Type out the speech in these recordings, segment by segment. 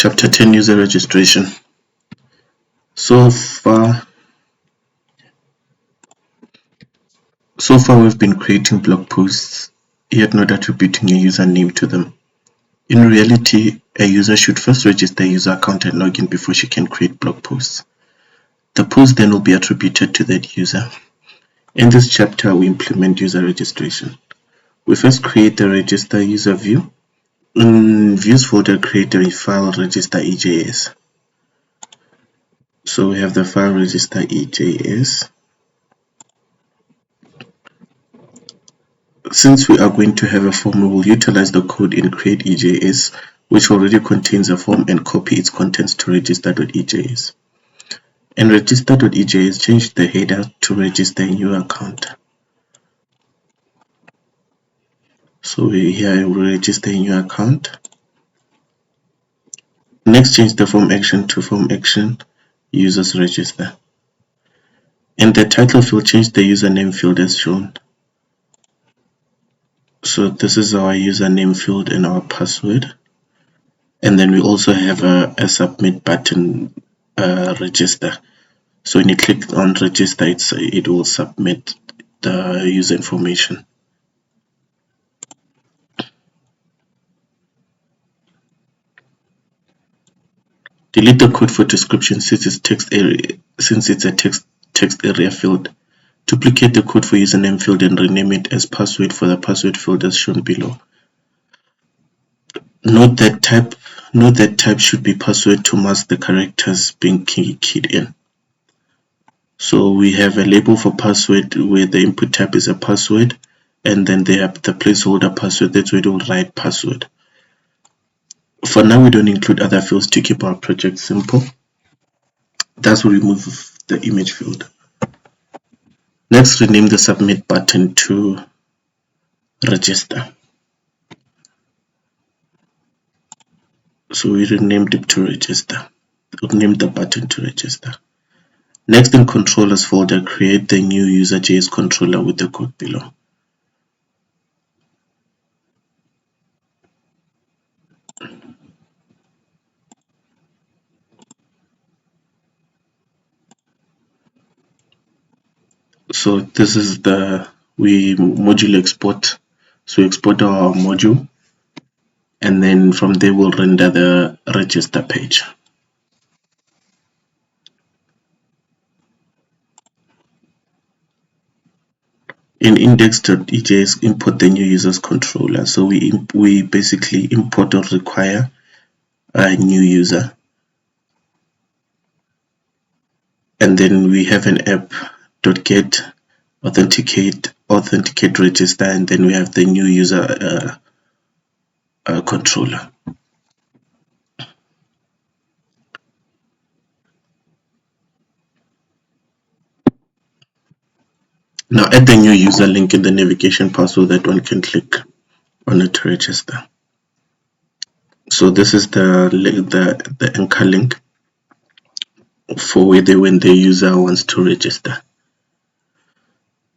Chapter 10 User Registration. So far we've been creating blog posts, yet not attributing a username to them. In reality, a user should first register a user account and log in before she can create blog posts. The post then will be attributed to that user. In this chapter, we implement user registration. We first create the register user view. In views folder, create a file register EJS. So we have the file register EJS. Since we are going to have a form, we will utilize the code in create EJS, which already contains a form, and copy its contents to register.ejs. In register.ejs, change the header to register a new account. So here we will register a new account. Next, change the form action to form action users register. In the title field, change the username field as shown. So this is our username field and our password. And then we also have a submit button register. So when you click on register, it will submit the user information. Delete the code for description since it's a text area field. Duplicate the code for username field and rename it as password for the password field as shown below. Note that type should be password to mask the characters being keyed in. So we have a label for password where the input type is a password, and then they have the placeholder password. That's where it will write password. For now, we don't include other fields to keep our project simple. Thus, we remove the image field. Next, rename the submit button to register. So we renamed it to register. Rename the button to register. Next, in controllers folder, create the new user.js controller with the code below. So this is we module export. So we export our module, and then from there we'll render the register page. In index.ejs, import the new users controller. So we basically import or require a new user, and then we have an app.get authenticate register, and then we have the new user controller. Now add the new user link in the navigation bar so that one can click on it to register. So this is the anchor link for when the user wants to register.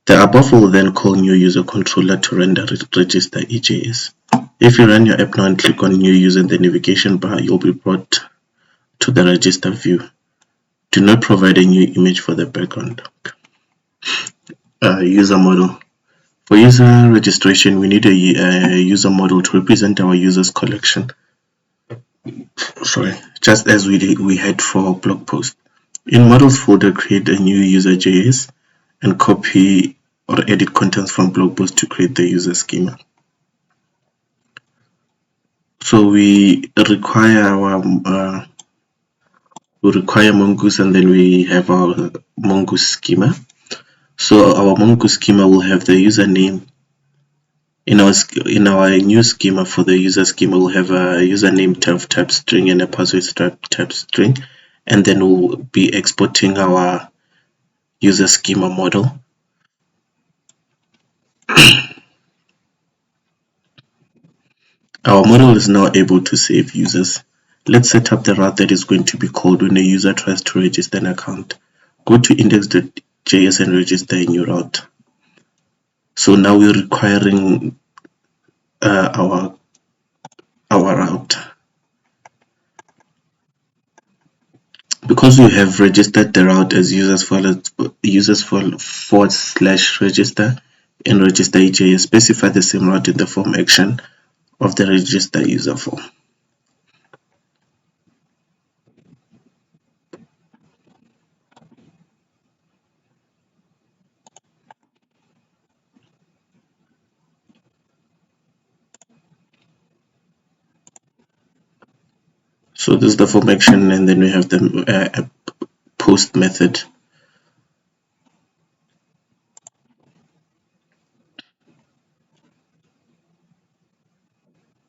The above will then call new user controller to render register EJS. If you run your app now and click on new user in the navigation bar, you'll be brought to the register view. Do not provide a new image for the background. User model. For user registration, we need a user model to represent our users collection. Just as we had for blog post. In models folder, create a new user.js and copy or edit contents from blog post to create the user schema. So we require mongoose, and then we have our mongoose schema. So our mongoose schema will have the username. In our new schema, for the user schema, we'll have a username type string and a password type string, and then we'll be exporting our user schema model. Our model is now able to save users. Let's set up the route that is going to be called when a user tries to register an account. Go to index.js and register a new route. So now we're requiring our route. because we have registered the route as users/register in register EJS, specify the same route in the form action of the register user form. So this is the form action, and then we have the post method.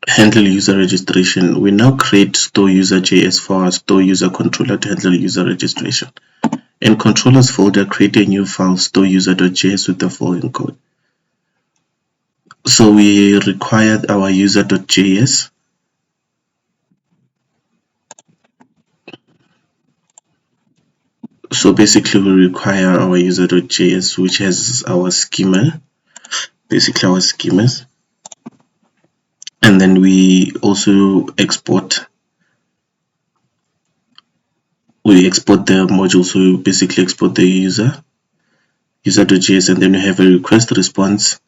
Handle user registration. We now create store user.js for our store user controller to handle user registration. In controllers folder, create a new file, store user.js, with the following code. So we required our user.js. So basically we require our user.js, which has our schema, basically our schemas. And then we also export the module. So we basically export the user.js, and then we have a request response,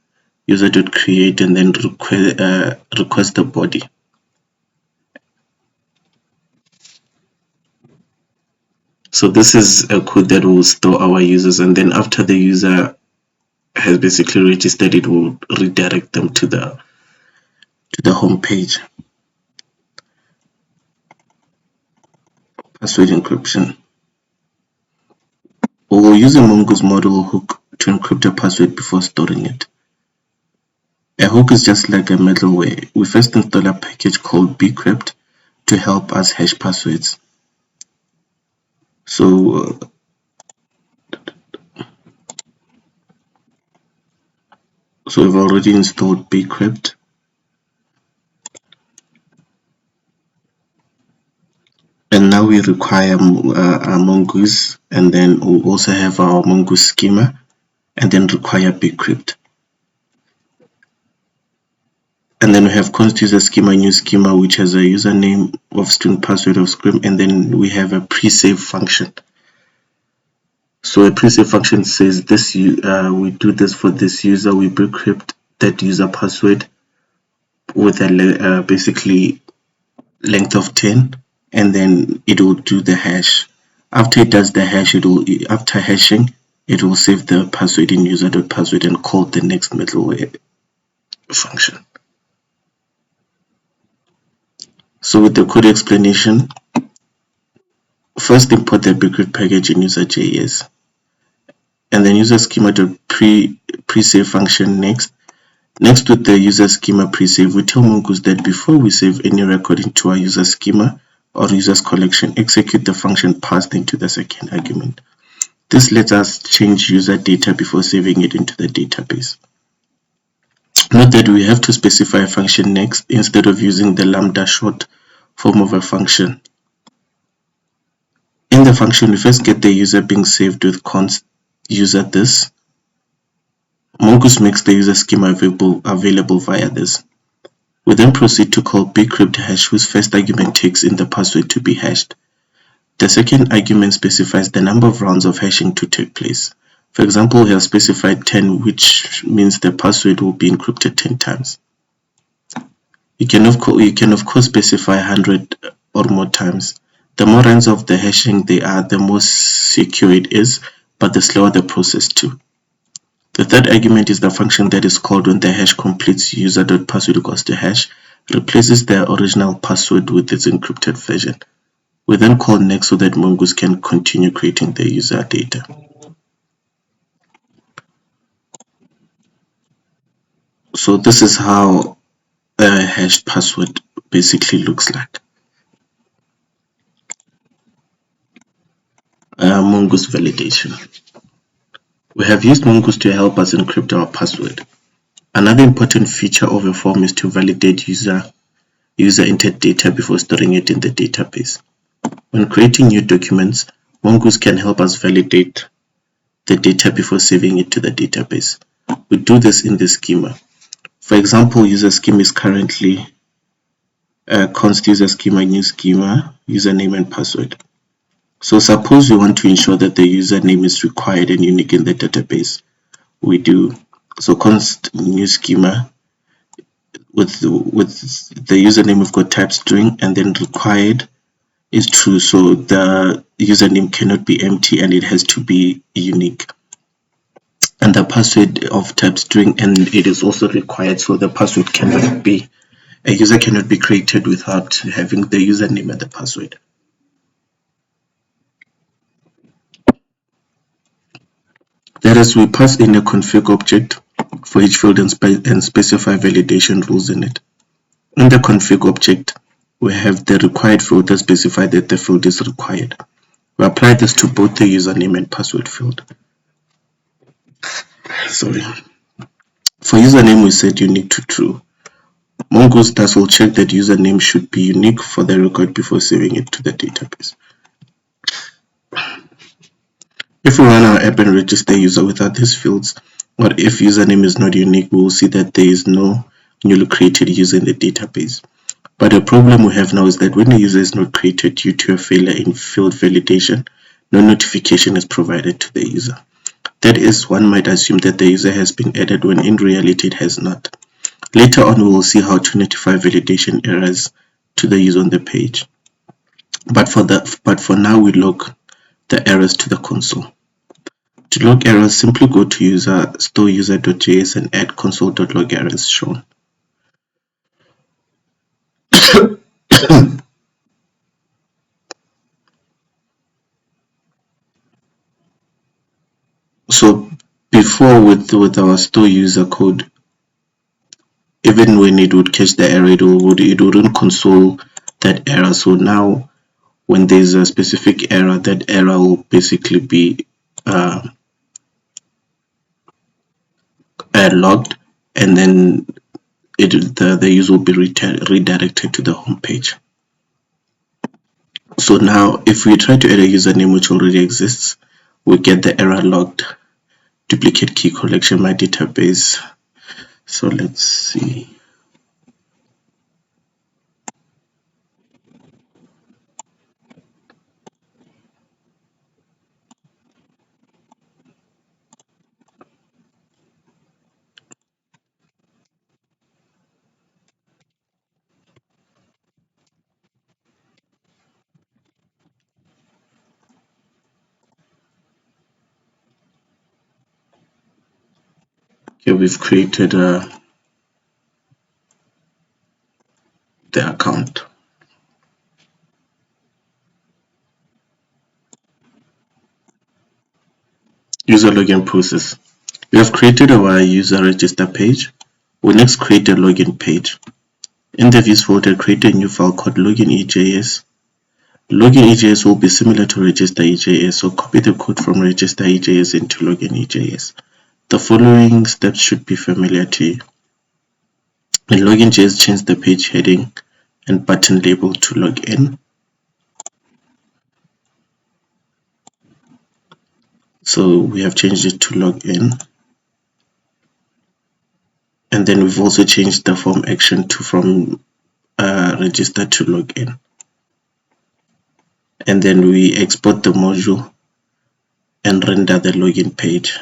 user.create, and then request the body. So this is a code that will store our users, and then after the user has basically registered, it will redirect them to the home page. Password encryption. We will use a Mongoose model hook to encrypt a password before storing it. A hook is just like a middleware. We first install a package called bcrypt to help us hash passwords. So we've already installed bcrypt. And now we require a Mongoose, and then we also have our Mongoose schema, and then require bcrypt. And then we have const user schema new schema, which has a username of string, password of scrim, and then we have a pre-save function. So a pre-save function says this we do this for this user, we bcrypt that user password with a basically length of 10, and then it will do the hash. After it does the hash, after hashing, it will save the password in user.password and call the next middleware function. So with the code explanation, first import the bcrypt package in user.js, and then user schema.pre-save function next. Next, with the user schema pre-save, we tell Mongoose that before we save any record into our user schema or users collection, execute the function passed into the second argument. This lets us change user data before saving it into the database. Note that we have to specify a function next instead of using the lambda short form of a function. In the function, we first get the user being saved with const user this. Mongoose makes the user schema available via this. We then proceed to call bcrypt hash, whose first argument takes in the password to be hashed. The second argument specifies the number of rounds of hashing to take place. For example, we have specified 10, which means the password will be encrypted 10 times. You can of course specify 100 or more times. The more rounds of the hashing there are, the more secure it is, but the slower the process too. The third argument is the function that is called when the hash completes user.password equals to hash, replaces the original password with its encrypted version. We then call next so that Mongoose can continue creating the user data. So this is how a hashed password basically looks like. Mongoose validation. We have used Mongoose to help us encrypt our password. Another important feature of a form is to validate user entered data before storing it in the database. When creating new documents, Mongoose can help us validate the data before saving it to the database. We do this in the schema. For example, user schema is currently const user schema new schema, username and password. So suppose we want to ensure that the username is required and unique in the database. We do so const new schema with the username we've got type string and then required is true, so the username cannot be empty and it has to be unique, and the password of type string, and it is also required, so the password cannot be, a user cannot be created without having the username and the password. That is, we pass in a config object for each field and specify validation rules in it. In the config object, we have the required field that specifies that the field is required. We apply this to both the username and password field. Sorry. For username, we set unique to true. Mongoose thus will check that username should be unique for the record before saving it to the database. If we run our app and register a user without these fields, or if username is not unique, we will see that there is no newly created user in the database. But the problem we have now is that when a user is not created due to a failure in field validation, no notification is provided to the user. That is, one might assume that the user has been added when in reality it has not. Later on, we will see how to notify validation errors to the user on the page. But for now, we log the errors to the console. To log errors, simply go to user store user.js and add console.log errors shown. So before with our store user code, even when it would catch the error, it wouldn't console that error. So now when there's a specific error, that error will basically be logged, and then the user will be redirected to the home page. So now if we try to add a username which already exists, we get the error logged, duplicate key collection my database. So let's see. Okay, we've created the account. User login process. We have created our user register page. We next create a login page. In the views folder, create a new file called login.ejs. Login.ejs will be similar to register.ejs, so copy the code from register.ejs into login.ejs. The following steps should be familiar to you. In login.js, change the page heading and button label to login. So we have changed it to login. And then we've also changed the form action to from register to login. And then we export the module and render the login page.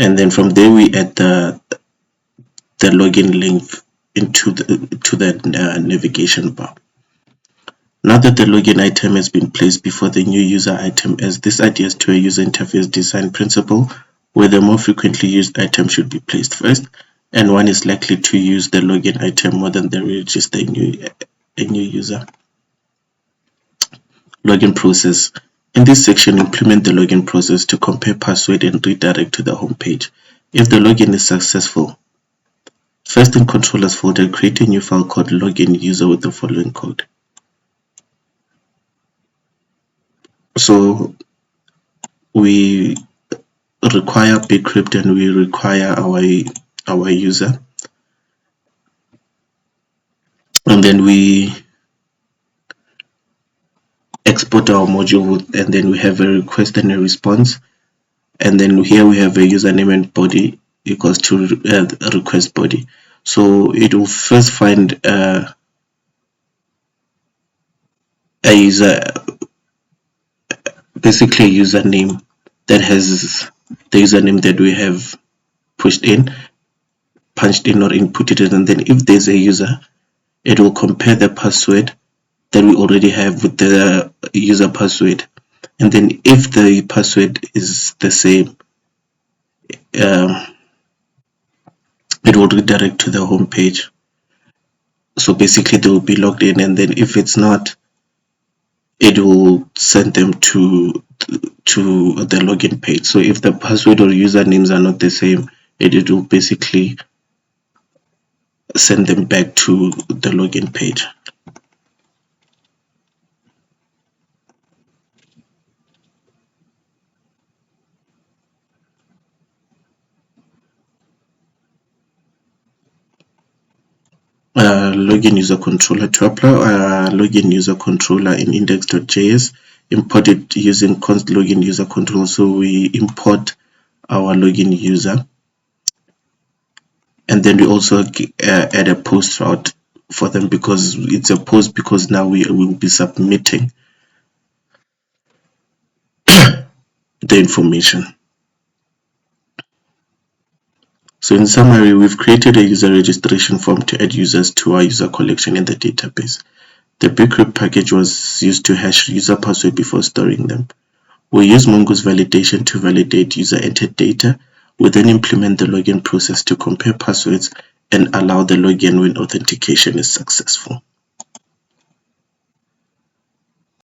And then from there we add the login link into the navigation bar. Now that the login item has been placed before the new user item, as this adheres to a user interface design principle where the more frequently used item should be placed first, and one is likely to use the login item more than the register a new user. Login process. In this section, implement the login process to compare password and redirect to the home page. If the login is successful, first in controllers folder, create a new file called login user with the following code. So we require bcrypt and we require our user, and then we export our module, and then we have a request and a response, and then here we have a username and body equals to a request body. So it will first find a user, basically a username that has the username that we have punched in or inputted it, and then if there's a user, it will compare the password that we already have with the user password, and then if the password is the same, it will redirect to the home page. So basically they will be logged in, and then if it's not, it will send them to the login page. So if the password or usernames are not the same, it will basically send them back to the login page. Login user controller. To apply login user controller in index.js, import it using const login user controller. So we import our login user, and then we also add a post route for them, because it's a post, because now we will be submitting the information. So in summary, we've created a user registration form to add users to our user collection in the database. The bcrypt package was used to hash user password before storing them. We use Mongoose validation to validate user entered data. We then implement the login process to compare passwords and allow the login when authentication is successful.